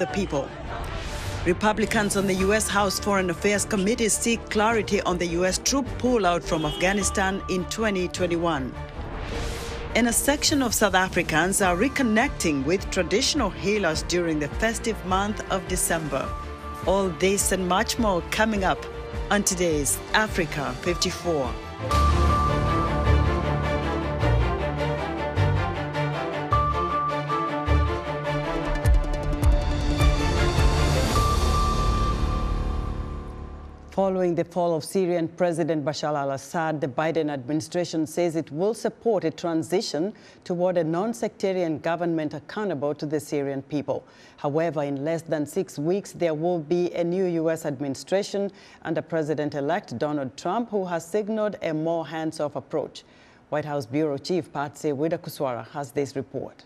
the people. Republicans on the U.S. House Foreign Affairs Committee seek clarity on the U.S. troop pullout from Afghanistan in 2021. And a section of South Africans are reconnecting with traditional healers during the festive month of December. All this and much more coming up on today's Africa 54. Following the fall of Syrian President Bashar al-Assad, the Biden administration says it will support a transition toward a non-sectarian government accountable to the Syrian people. However, in less than 6 weeks, there will be a new U.S. administration under President-elect Donald Trump, who has signaled a more hands-off approach. White House Bureau Chief Patsy Widakuswara has this report.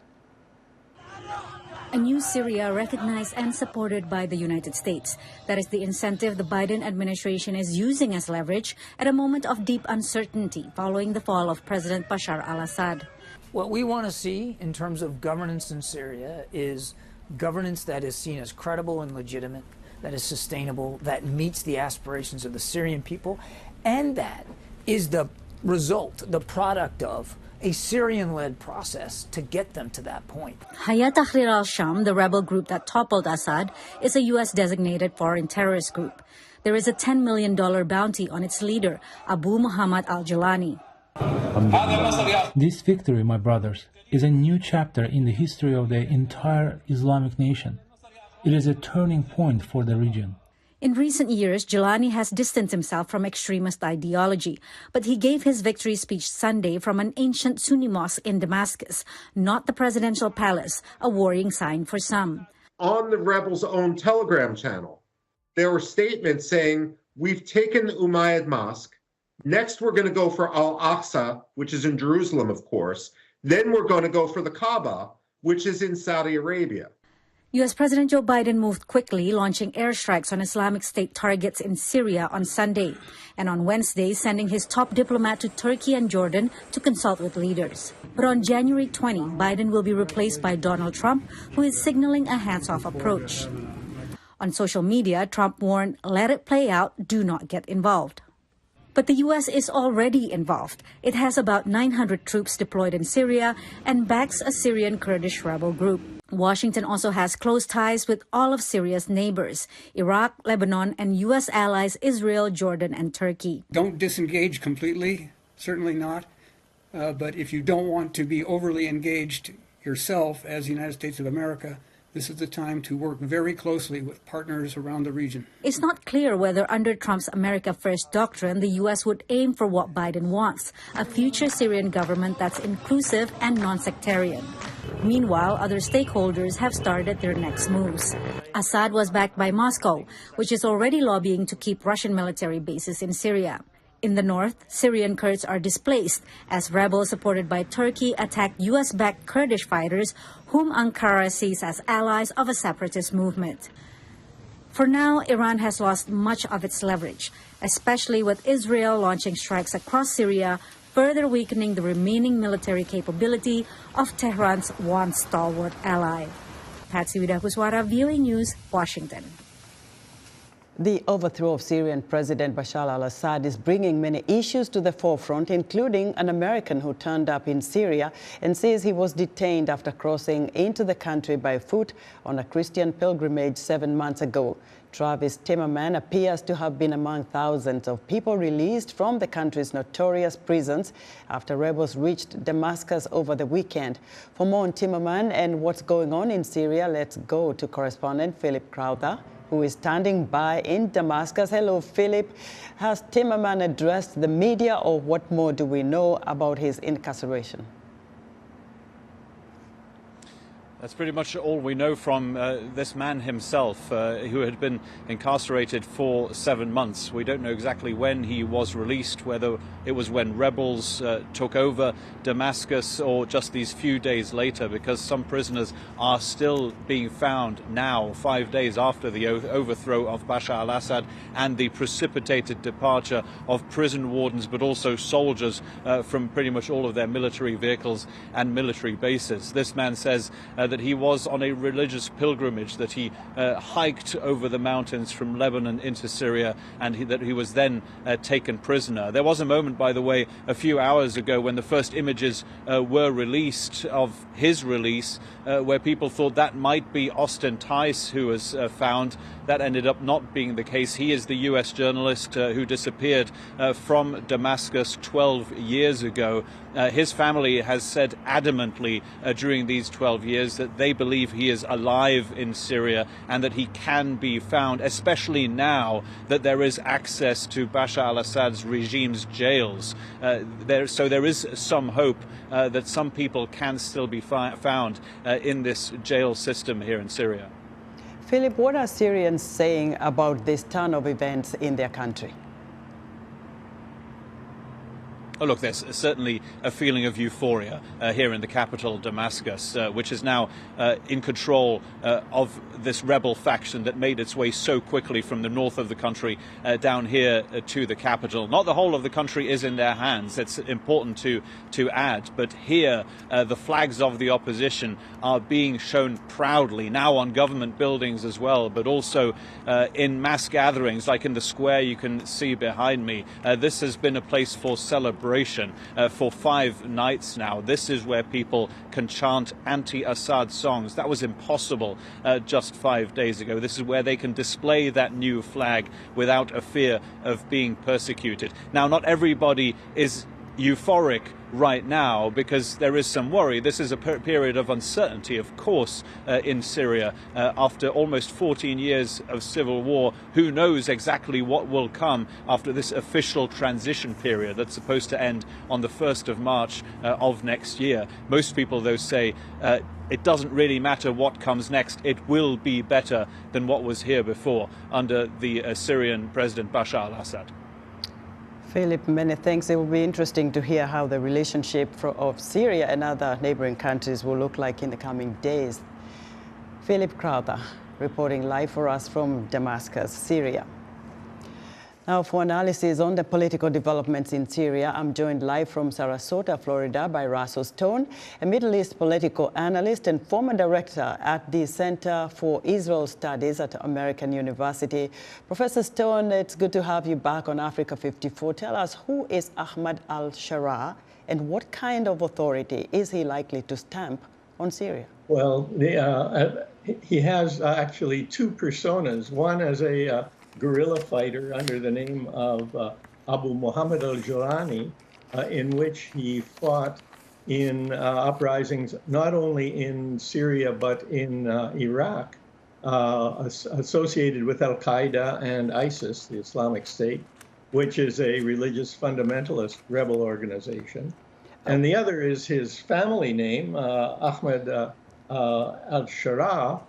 A new Syria recognized and supported by the United States. That is the incentive the Biden administration is using as leverage at a moment of deep uncertainty following the fall of President Bashar al-Assad. What we want to see in terms of governance in Syria is governance that is seen as credible and legitimate, that is sustainable, that meets the aspirations of the Syrian people, and that is the result, the product of a Syrian-led process to get them to that point. Hayat Tahrir al-Sham, the rebel group that toppled Assad, is a U.S.-designated foreign terrorist group. There is a $10 million bounty on its leader, Abu Muhammad al-Jalani. This victory, my brothers, is a new chapter in the history of the entire Islamic nation. It is a turning point for the region. In recent years, Jalani has distanced himself from extremist ideology, but he gave his victory speech Sunday from an ancient Sunni mosque in Damascus, not the presidential palace, a worrying sign for some. On the rebels' own Telegram channel, there were statements saying, we've taken the Umayyad Mosque, next we're going to go for Al-Aqsa, which is in Jerusalem, of course, then we're going to go for the Kaaba, which is in Saudi Arabia. U.S. President Joe Biden moved quickly, launching airstrikes on Islamic State targets in Syria on Sunday, and on Wednesday sending his top diplomat to Turkey and Jordan to consult with leaders. But on January 20, Biden will be replaced by Donald Trump, who is signaling a hands-off approach. On social media, Trump warned, "Let it play out, do not get involved." But the U.S. is already involved. It has about 900 troops deployed in Syria and backs a Syrian Kurdish rebel group. Washington also has close ties with all of Syria's neighbors, Iraq, Lebanon, and U.S. allies Israel, Jordan, and Turkey. Don't disengage completely, certainly not. But if you don't want to be overly engaged yourself as the United States of America, this is the time to work very closely with partners around the region. It's not clear whether under Trump's America First doctrine, the U.S. would aim for what Biden wants, a future Syrian government that's inclusive and non-sectarian. Meanwhile, other stakeholders have started their next moves. Assad was backed by Moscow, which is already lobbying to keep Russian military bases in Syria. In the north, Syrian Kurds are displaced as rebels supported by Turkey attack U.S.-backed Kurdish fighters whom Ankara sees as allies of a separatist movement. For now, Iran has lost much of its leverage, especially with Israel launching strikes across Syria, further weakening the remaining military capability of Tehran's once stalwart ally. Patsy Widakuswara, VOA News, Washington. The overthrow of Syrian President Bashar al-Assad is bringing many issues to the forefront, including an American who turned up in Syria and says he was detained after crossing into the country by foot on a Christian pilgrimage 7 months ago. Travis Timmerman appears to have been among thousands of people released from the country's notorious prisons after rebels reached Damascus over the weekend. For more on Timmerman and what's going on in Syria, let's go to correspondent Philip Crowther, who is standing by in Damascus. Hello, Philip. Has Timmerman addressed the media, or what more do we know about his incarceration? That's pretty much all we know from this man himself, who had been incarcerated for 7 months. We don't know exactly when he was released, whether it was when rebels took over Damascus or just these few days later, because some prisoners are still being found now, 5 days after the overthrow of Bashar al-Assad and the precipitated departure of prison wardens, but also soldiers from pretty much all of their military vehicles and military bases. This man says that that he was on a religious pilgrimage, that he hiked over the mountains from Lebanon into Syria, and that he was then taken prisoner. There was a moment, by the way, a few hours ago when the first images were released of his release, where people thought that might be Austin Tice who was found. That ended up not being the case. He is the U.S. journalist who disappeared from Damascus 12 years ago. His family has said adamantly during these 12 years that they believe he is alive in Syria and that he can be found, especially now that there is access to Bashar al-Assad's regime's jails. So there is some hope that some people can still be found in this jail system here in Syria. Philip, what are Syrians saying about this turn of events in their country? Oh, look, there's certainly a feeling of euphoria here in the capital, Damascus, which is now in control of this rebel faction that made its way so quickly from the north of the country down here to the capital. Not the whole of the country is in their hands. It's important to add. But here, the flags of the opposition are being shown proudly, now on government buildings as well, but also in mass gatherings, like in the square you can see behind me. This has been a place for celebration for 5 nights now. This is where people can chant anti-Assad songs. That was impossible just 5 days ago. This is where they can display that new flag without a fear of being persecuted. Now, not everybody is euphoric right now because there is some worry. This is a period of uncertainty, of course, in Syria. After almost 14 years of civil war, who knows exactly what will come after this official transition period that's supposed to end on the 1st of March of next year. Most people, though, say it doesn't really matter what comes next. It will be better than what was here before under the Syrian President Bashar al-Assad. Philip, many thanks. It will be interesting to hear how the relationship of Syria and other neighboring countries will look like in the coming days. Philip Crowther reporting live for us from Damascus, Syria. Now, for analysis on the political developments in Syria, I'm joined live from Sarasota, Florida, by Russell Stone, a Middle East political analyst and former director at the Center for Israel Studies at American University. Professor Stone, it's good to have you back on Africa 54. Tell us, who is Ahmad al-Sharaa and what kind of authority is he likely to stamp on Syria? Well, he has actually 2 personas. One as a guerrilla fighter under the name of Abu Muhammad al-Jurani, in which he fought in uprisings not only in Syria but in Iraq, associated with Al-Qaeda and ISIS, the Islamic State, which is a religious fundamentalist rebel organization. And the other is his family name, Ahmad al-Sharaa.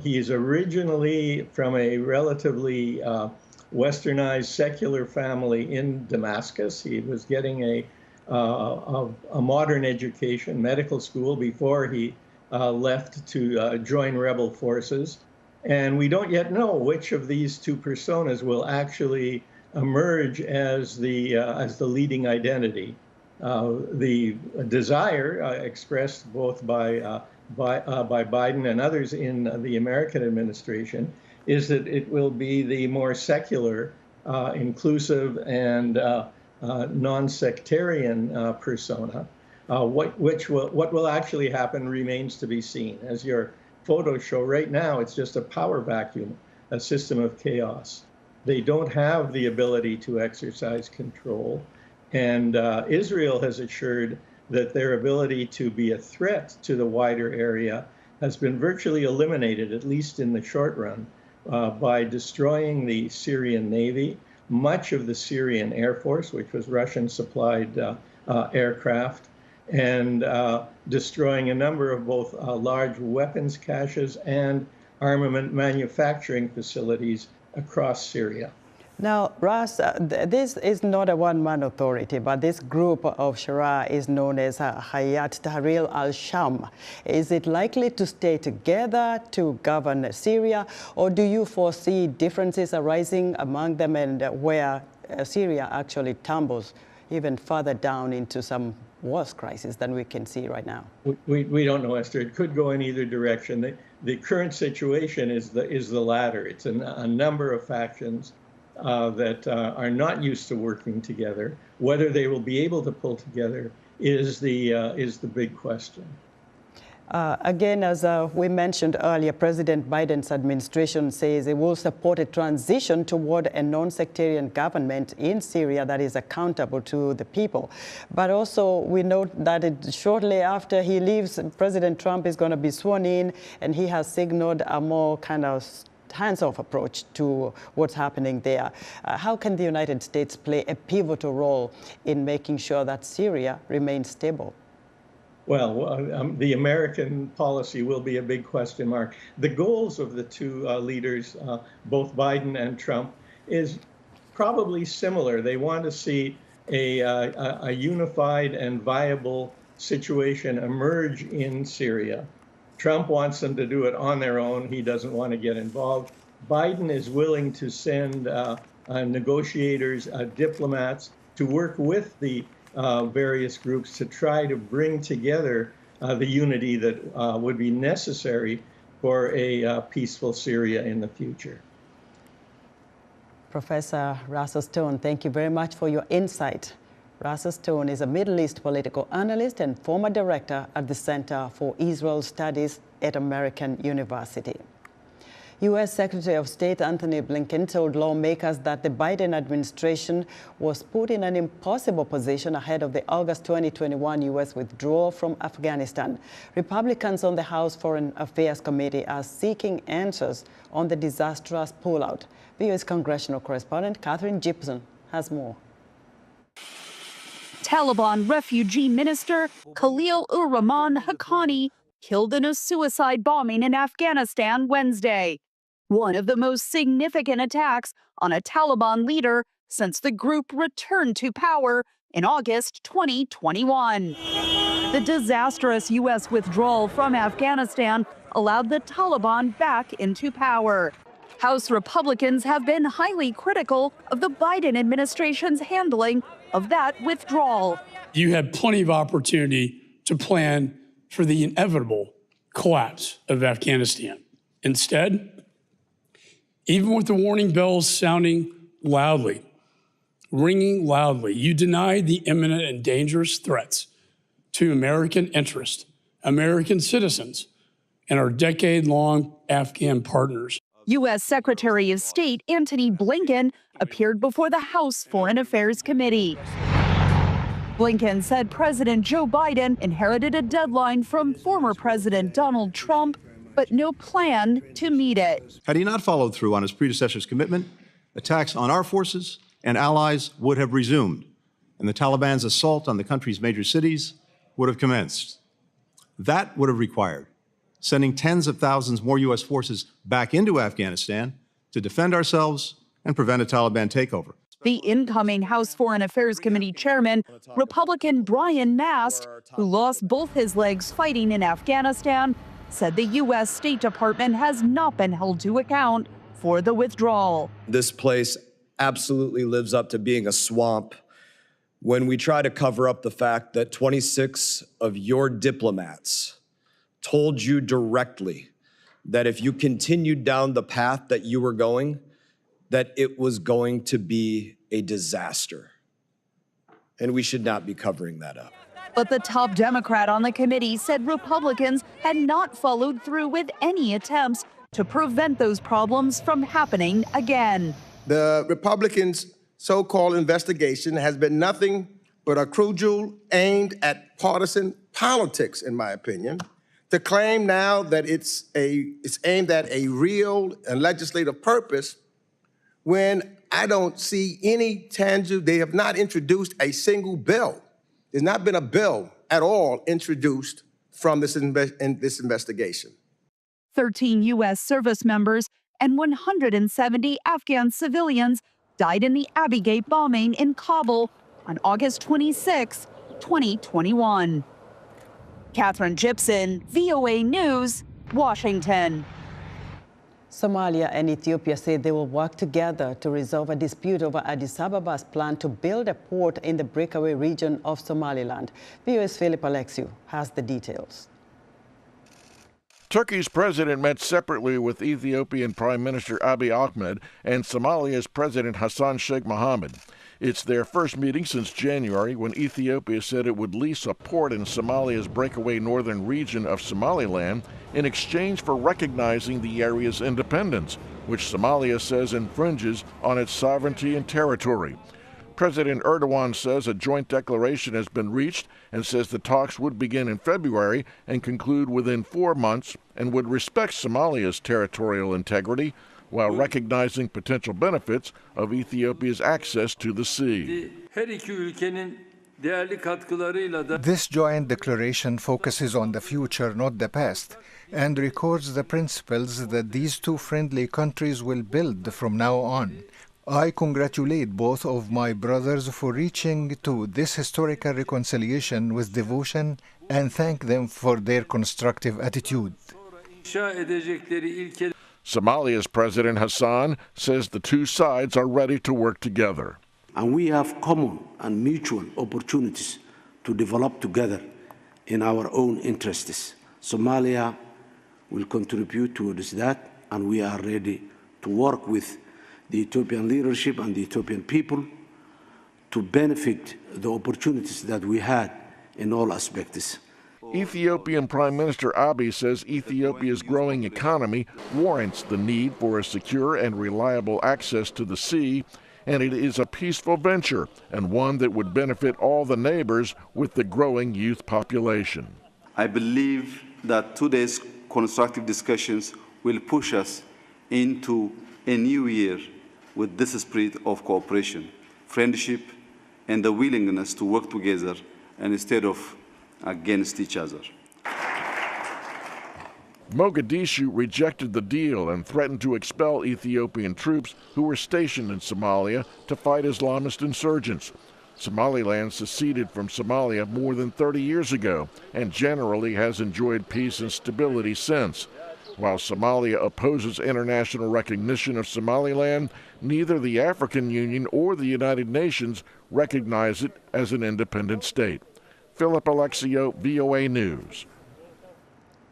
He is originally from a relatively westernized secular family in Damascus. He was getting a modern education, medical school, before he left to join rebel forces. And we don't yet know which of these 2 personas will actually emerge as the leading identity. The desire expressed both by Biden and others in the American administration is that it will be the more secular, inclusive, and non-sectarian persona. What will actually happen remains to be seen. As your photos show right now, it's just a power vacuum, a system of chaos. They don't have the ability to exercise control. And Israel has assured that their ability to be a threat to the wider area has been virtually eliminated, at least in the short run, by destroying the Syrian Navy, much of the Syrian Air Force, which was Russian-supplied aircraft, and destroying a number of both large weapons caches and armament manufacturing facilities across Syria. Now, Ras, this is not a one-man authority, but this group of Sharaa is known as Hayat Tahrir al-Sham. Is it likely to stay together to govern Syria, or do you foresee differences arising among them and where Syria actually tumbles even further down into some worse crisis than we can see right now? We don't know, Esther. It could go in either direction. The current situation is the latter. It's a number of factions that are not used to working together. Whether they will be able to pull together is the big question. Again, as we mentioned earlier, President Biden's administration says it will support a transition toward a non-sectarian government in Syria that is accountable to the people. But also, we note that shortly after he leaves, President Trump is going to be sworn in, and he has signaled a more kind of hands-off approach to what's happening there. How can the United States play a pivotal role in making sure that Syria remains stable? Well, the American policy will be a big question mark. The goals of the two leaders, both Biden and Trump, is probably similar. They want to see a unified and viable situation emerge in Syria. Trump wants them to do it on their own. He doesn't want to get involved. Biden is willing to send negotiators, diplomats, to work with the various groups to try to bring together the unity that would be necessary for a peaceful Syria in the future. Professor Russell Stone, thank you very much for your insight. Russell Stone is a Middle East political analyst and former director at the Center for Israel Studies at American University. U.S. Secretary of State Antony Blinken told lawmakers that the Biden administration was put in an impossible position ahead of the August 2021 U.S. withdrawal from Afghanistan. Republicans on the House Foreign Affairs Committee are seeking answers on the disastrous pullout. VOA's congressional correspondent Catherine Gibson has more. Taliban refugee minister Khalil-ur-Rahman Haqqani killed in a suicide bombing in Afghanistan Wednesday, one of the most significant attacks on a Taliban leader since the group returned to power in August 2021. The disastrous U.S. withdrawal from Afghanistan allowed the Taliban back into power. House Republicans have been highly critical of the Biden administration's handling of that withdrawal. You had plenty of opportunity to plan for the inevitable collapse of Afghanistan. Instead, even with the warning bells sounding loudly, ringing loudly, you denied the imminent and dangerous threats to American interests, American citizens, and our decade-long Afghan partners. U.S. Secretary of State Antony Blinken appeared before the House Foreign Affairs Committee. Blinken said President Joe Biden inherited a deadline from former President Donald Trump, but no plan to meet it. Had he not followed through on his predecessor's commitment, attacks on our forces and allies would have resumed, and the Taliban's assault on the country's major cities would have commenced. That would have required sending tens of thousands more U.S. forces back into Afghanistan to defend ourselves and prevent a Taliban takeover. The incoming House Foreign Affairs Committee chairman, Republican Brian Mast, who lost both his legs fighting in Afghanistan, said the U.S. State Department has not been held to account for the withdrawal. This place absolutely lives up to being a swamp when we try to cover up the fact that 26 of your diplomats told you directly that if you continued down the path that you were going, that it was going to be a disaster. And we should not be covering that up. But the top Democrat on the committee said Republicans had not followed through with any attempts to prevent those problems from happening again. The Republicans' so-called investigation has been nothing but a cudgel aimed at partisan politics, in my opinion. To claim now that it's aimed at a real and legislative purpose when I don't see any tangible, they have not introduced a single bill. There's not been a bill at all introduced from this investigation. 13 U.S. service members and 170 Afghan civilians died in the Abbey Gate bombing in Kabul on August 26, 2021. Catherine Gibson, VOA News, Washington. Somalia and Ethiopia say they will work together to resolve a dispute over Addis Ababa's plan to build a port in the breakaway region of Somaliland. VOA's Philip Alexiou has the details. Turkey's president met separately with Ethiopian Prime Minister Abiy Ahmed and Somalia's President Hassan Sheikh Mohamud. It's their first meeting since January, when Ethiopia said it would lease a port in Somalia's breakaway northern region of Somaliland in exchange for recognizing the area's independence, which Somalia says infringes on its sovereignty and territory. President Erdogan says a joint declaration has been reached and says the talks would begin in February and conclude within 4 months and would respect Somalia's territorial integrity while recognizing potential benefits of Ethiopia's access to the sea. This joint declaration focuses on the future, not the past, and records the principles that these two friendly countries will build from now on. I congratulate both of my brothers for reaching to this historical reconciliation with devotion and thank them for their constructive attitude. Somalia's President Hassan says the two sides are ready to work together. And we have common and mutual opportunities to develop together in our own interests. Somalia will contribute towards that, and we are ready to work with the Ethiopian leadership and the Ethiopian people to benefit the opportunities that we had in all aspects. Ethiopian Prime Minister Abiy says Ethiopia's growing economy warrants the need for a secure and reliable access to the sea, and it is a peaceful venture and one that would benefit all the neighbors with the growing youth population. I believe that today's constructive discussions will push us into a new year with this spirit of cooperation, friendship, and the willingness to work together instead of against each other. Mogadishu rejected the deal and threatened to expel Ethiopian troops who were stationed in Somalia to fight Islamist insurgents. Somaliland seceded from Somalia more than 30 years ago and generally has enjoyed peace and stability since. While Somalia opposes international recognition of Somaliland, neither the African Union or the United Nations recognize it as an independent state. Philip Alexiou, VOA News.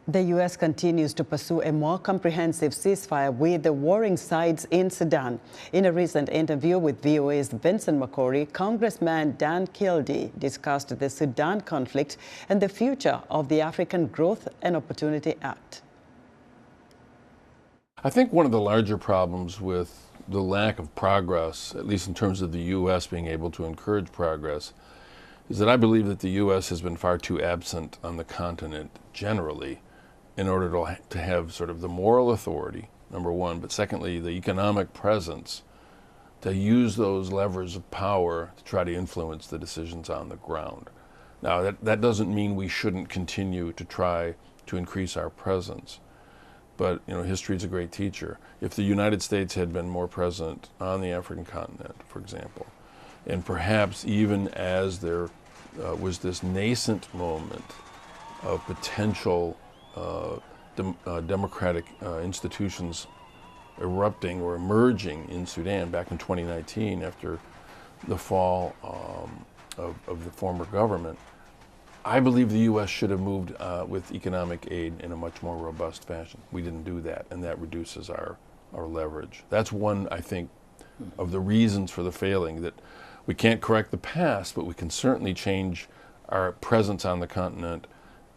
The U.S. continues to pursue a more comprehensive ceasefire with the warring sides in Sudan. In a recent interview with VOA's Vincent McCory, Congressman Dan Kildee discussed the Sudan conflict and the future of the African Growth and Opportunity Act. I think one of the larger problems with the lack of progress, at least in terms of the U.S. being able to encourage progress, is that I believe that the U.S. has been far too absent on the continent generally in order to have sort of the moral authority, number one, but secondly, the economic presence to use those levers of power to try to influence the decisions on the ground. Now, that doesn't mean we shouldn't continue to try to increase our presence. But, you know, history is a great teacher. If the United States had been more present on the African continent, for example, and perhaps even as there was this nascent moment of potential democratic institutions erupting or emerging in Sudan back in 2019 after the fall of the former government, I believe the U.S. should have moved with economic aid in a much more robust fashion. We didn't do that, and that reduces our leverage. That's one, I think, of the reasons for the failing, that we can't correct the past, but we can certainly change our presence on the continent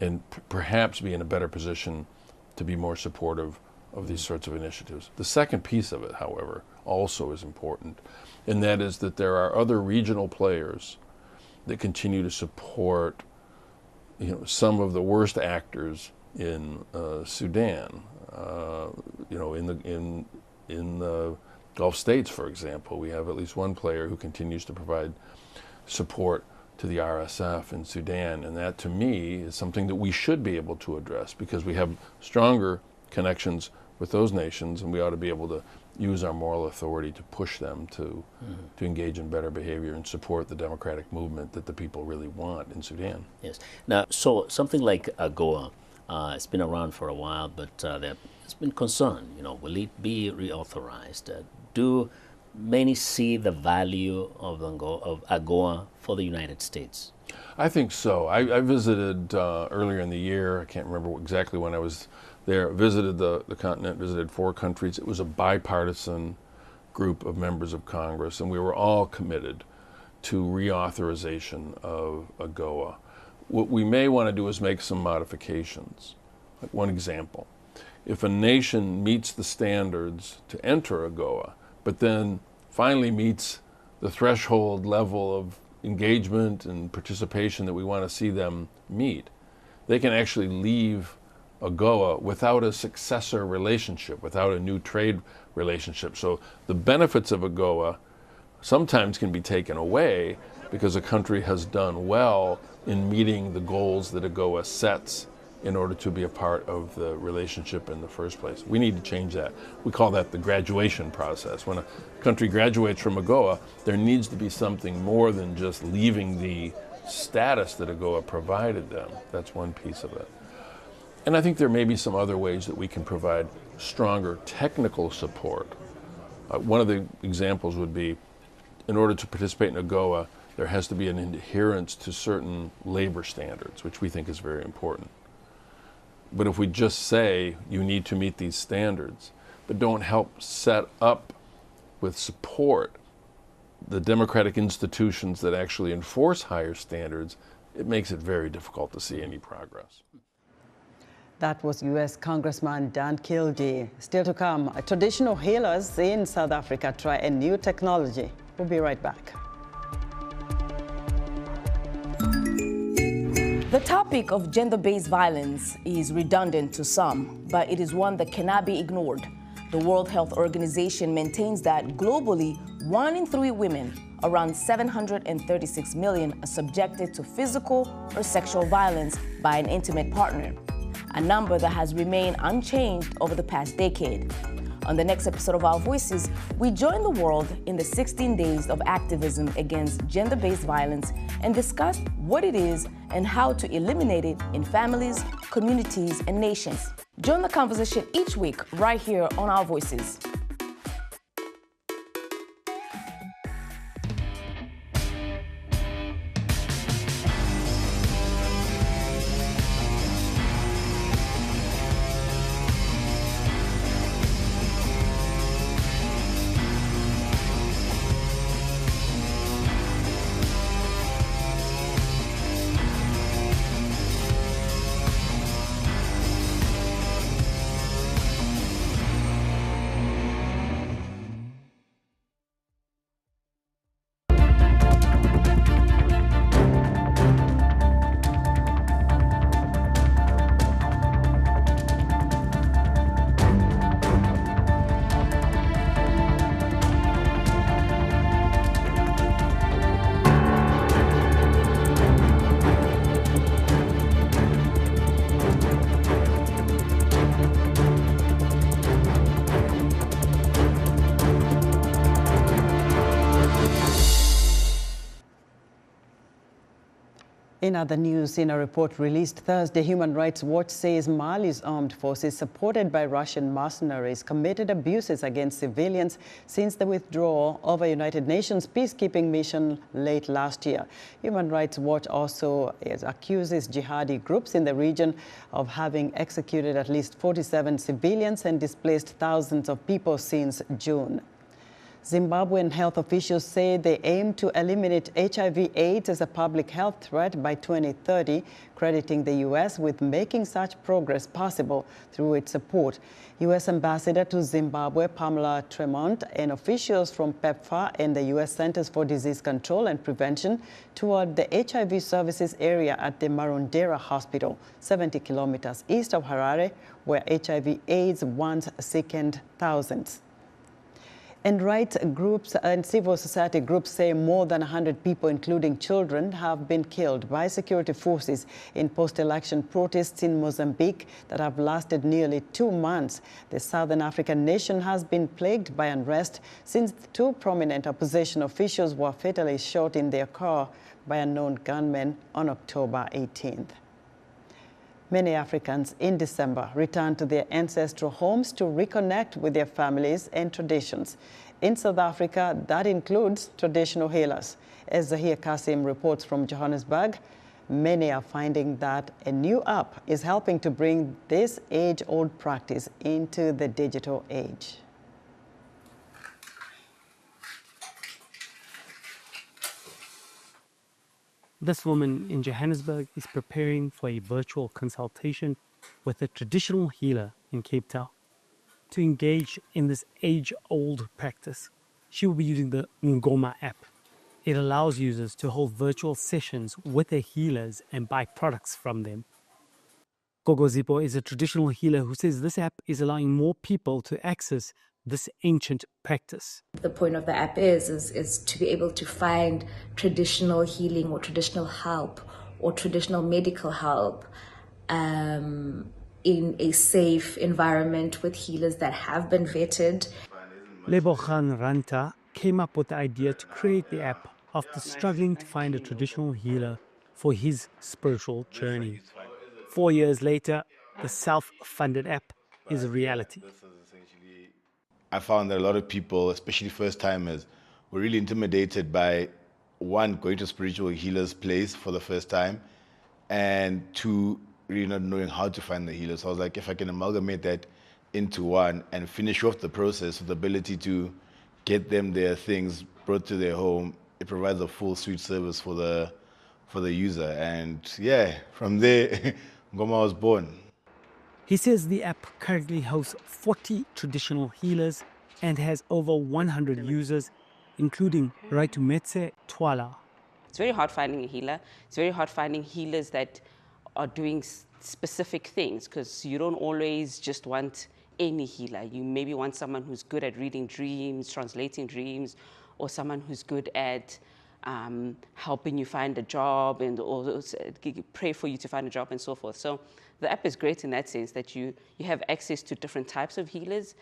and perhaps be in a better position to be more supportive of these sorts of initiatives. The second piece of it, however, also is important, and that is that there are other regional players that continue to support, you know, some of the worst actors in Sudan. You know, in the Gulf states, for example, we have at least one player who continues to provide support to the RSF in Sudan, and that, to me, is something that we should be able to address because we have stronger connections with those nations, and we ought to be able to use our moral authority to push them to engage in better behavior and support the democratic movement that the people really want in Sudan. Yes. Now, so something like AGOA, it's been around for a while, but has been concerned, will it be reauthorized? Do many see the value of AGOA for the United States? I think so. I visited earlier in the year. I can't remember exactly when I was there. Visited the continent, visited 4 countries. It was a bipartisan group of members of Congress, and we were all committed to reauthorization of AGOA. What we may want to do is make some modifications. Like one example, if a nation meets the standards to enter AGOA, but then finally meets the threshold level of engagement and participation that we want to see them meet, they can actually leave AGOA without a successor relationship, without a new trade relationship. So the benefits of AGOA sometimes can be taken away because a country has done well in meeting the goals that AGOA sets in order to be a part of the relationship in the first place. We need to change that. We call that the graduation process. When a country graduates from AGOA, there needs to be something more than just leaving the status that AGOA provided them. That's one piece of it. And I think there may be some other ways that we can provide stronger technical support. One of the examples would be, in order to participate in AGOA, there has to be an adherence to certain labor standards, which we think is very important. But if we just say you need to meet these standards, but don't help set up with support the democratic institutions that actually enforce higher standards, it makes it very difficult to see any progress. That was U.S. Congressman Dan Kildee. Still to come, traditional healers in South Africa try a new technology. We'll be right back. The topic of gender-based violence is redundant to some, but it is one that cannot be ignored. The World Health Organization maintains that globally, 1 in 3 women, around 736 million, are subjected to physical or sexual violence by an intimate partner, a number that has remained unchanged over the past decade. On the next episode of Our Voices, we join the world in the 16 days of activism against gender-based violence and discuss what it is and how to eliminate it in families, communities, and nations. Join the conversation each week right here on Our Voices. In other news, in a report released Thursday, Human Rights Watch says Mali's armed forces, supported by Russian mercenaries, committed abuses against civilians since the withdrawal of a United Nations peacekeeping mission late last year. Human Rights Watch also accuses jihadi groups in the region of having executed at least 47 civilians and displaced thousands of people since June. Zimbabwean health officials say they aim to eliminate HIV/AIDS as a public health threat by 2030, crediting the U.S. with making such progress possible through its support. U.S. Ambassador to Zimbabwe, Pamela Tremont, and officials from PEPFAR and the U.S. Centers for Disease Control and Prevention toured the HIV services area at the Marondera Hospital, 70 kilometers east of Harare, where HIV/AIDS once sickened thousands. And rights groups and civil society groups say more than 100 people, including children, have been killed by security forces in post-election protests in Mozambique that have lasted nearly 2 months. The Southern African nation has been plagued by unrest since 2 prominent opposition officials were fatally shot in their car by unknown gunmen on October 18th. Many Africans in December return to their ancestral homes to reconnect with their families and traditions. In South Africa, that includes traditional healers. As Zahir Kasim reports from Johannesburg, many are finding that a new app is helping to bring this age-old practice into the digital age. This woman in Johannesburg is preparing for a virtual consultation with a traditional healer in Cape Town. To engage in this age-old practice, she will be using the Ngoma app. It allows users to hold virtual sessions with their healers and buy products from them. Gogo Zipo is a traditional healer who says this app is allowing more people to access this ancient practice. The point of the app is to be able to find traditional healing or traditional help or traditional medical help in a safe environment with healers that have been vetted. Lebokhan Ranta came up with the idea to create the app after struggling to find a traditional healer for his spiritual journey. 4 years later, the self-funded app is a reality. I found that a lot of people, especially first-timers, were really intimidated by, one, going to spiritual healer's place for the first time, and two, really not knowing how to find the healer. So I was like, if I can amalgamate that into one and finish off the process with the ability to get them their things brought to their home, it provides a full suite service for the user. And yeah, from there, Ngoma was born. He says the app currently hosts 40 traditional healers and has over 100 users, including Raitumetse Twala. It's very hard finding a healer. It's very hard finding healers that are doing specific things, because you don't always just want any healer. You maybe want someone who's good at reading dreams, translating dreams, or someone who's good at helping you find a job and or pray for you to find a job and so forth. So the app is great in that sense that you have access to different types of healers.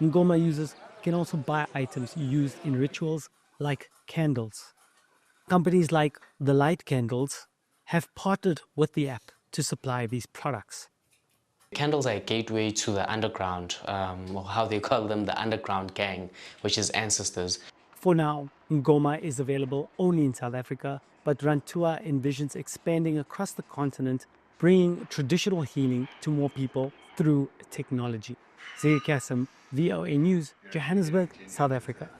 Ngoma users can also buy items used in rituals like candles. Companies like The Light Candles have partnered with the app to supply these products. Candles are a gateway to the underground, or how they call them, the underground gang, which is ancestors. For now, Ngoma is available only in South Africa, but Rantua envisions expanding across the continent, bringing traditional healing to more people through technology. Zahir Kasim, VOA News, Johannesburg, South Africa.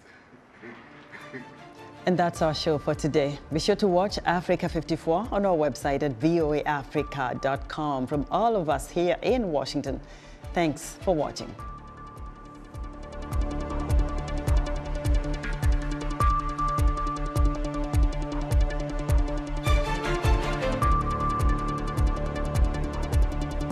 And that's our show for today. Be sure to watch Africa 54 on our website at voaafrica.com. From all of us here in Washington, thanks for watching.